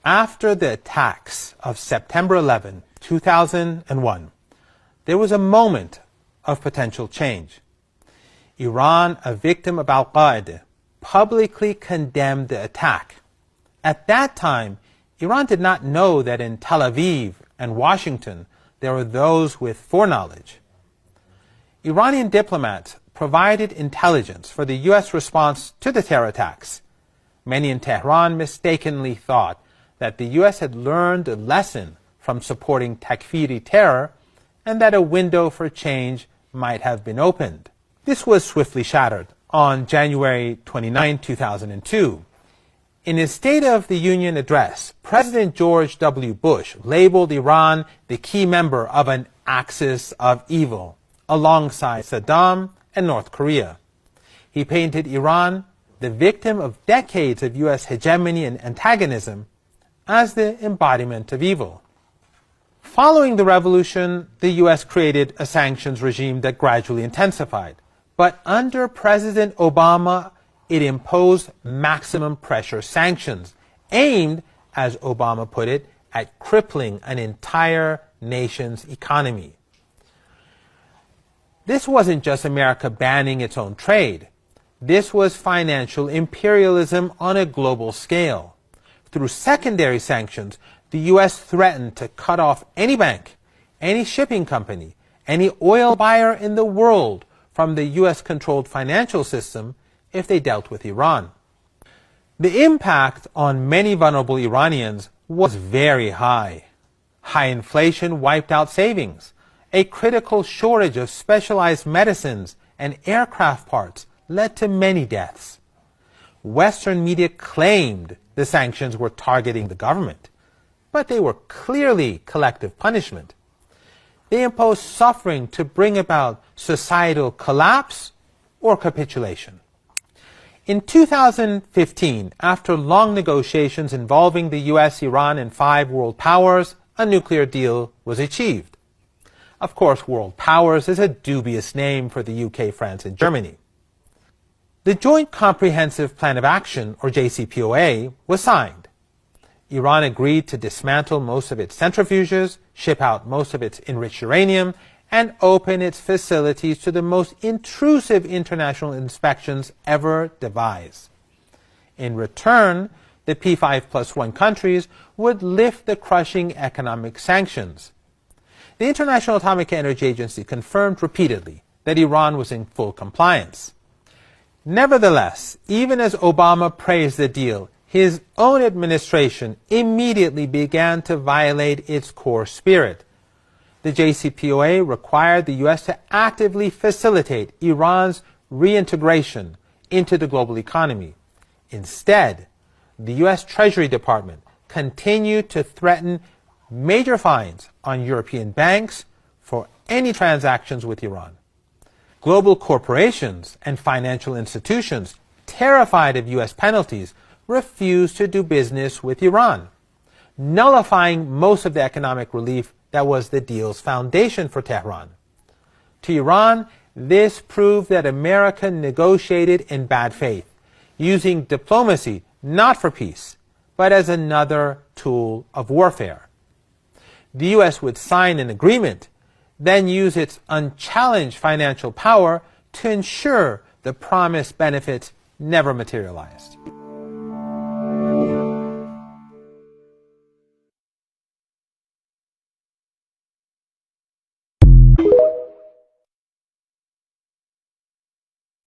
After the attacks of September 11, 2001, there was a moment of potential change. Iran, a victim of Al-Qaeda, publicly condemned the attack. At that time, Iran did not know that in Tel Aviv and Washington there were those with foreknowledge. Iranian diplomats provided intelligence for the U.S. response to the terror attacks. Many in Tehran mistakenly thought that the U.S. had learned a lesson from supporting Takfiri terror and that a window for change might have been opened. This was swiftly shattered on January 29, 2002. In his State of the Union address, President George W. Bush labeled Iran the key member of an axis of evil, alongside Saddam and North Korea. He painted Iran, the victim of decades of U.S. hegemony and antagonism, as the embodiment of evil. Following the revolution, the U.S. created a sanctions regime that gradually intensified. But under President Obama, it imposed maximum pressure sanctions, aimed, as Obama put it, at crippling an entire nation's economy. This wasn't just America banning its own trade. This was financial imperialism on a global scale. Through secondary sanctions, the U.S. threatened to cut off any bank, any shipping company, any oil buyer in the world from the U.S.-controlled financial system if they dealt with Iran. The impact on many vulnerable Iranians was very high. High inflation wiped out savings. A critical shortage of specialized medicines and aircraft parts led to many deaths. Western media claimed the sanctions were targeting the government, but they were clearly collective punishment. They imposed suffering to bring about societal collapse or capitulation. In 2015, after long negotiations involving the U.S., Iran, and 5 world powers, a nuclear deal was achieved. Of course, world powers is a dubious name for the UK, France, and Germany. The Joint Comprehensive Plan of Action, or JCPOA, was signed. Iran agreed to dismantle most of its centrifuges, ship out most of its enriched uranium, and open its facilities to the most intrusive international inspections ever devised. In return, the P5+1 countries would lift the crushing economic sanctions. The International Atomic Energy Agency confirmed repeatedly that Iran was in full compliance. Nevertheless, even as Obama praised the deal, his own administration immediately began to violate its core spirit. The JCPOA required the U.S. to actively facilitate Iran's reintegration into the global economy. Instead, the U.S. Treasury Department continued to threaten major fines on European banks for any transactions with Iran. Global corporations and financial institutions, terrified of U.S. penalties, refused to do business with Iran, nullifying most of the economic relief that was the deal's foundation for Tehran. To Iran, this proved that America negotiated in bad faith, using diplomacy not for peace, but as another tool of warfare. The U.S. would sign an agreement, then use its unchallenged financial power to ensure the promised benefits never materialized.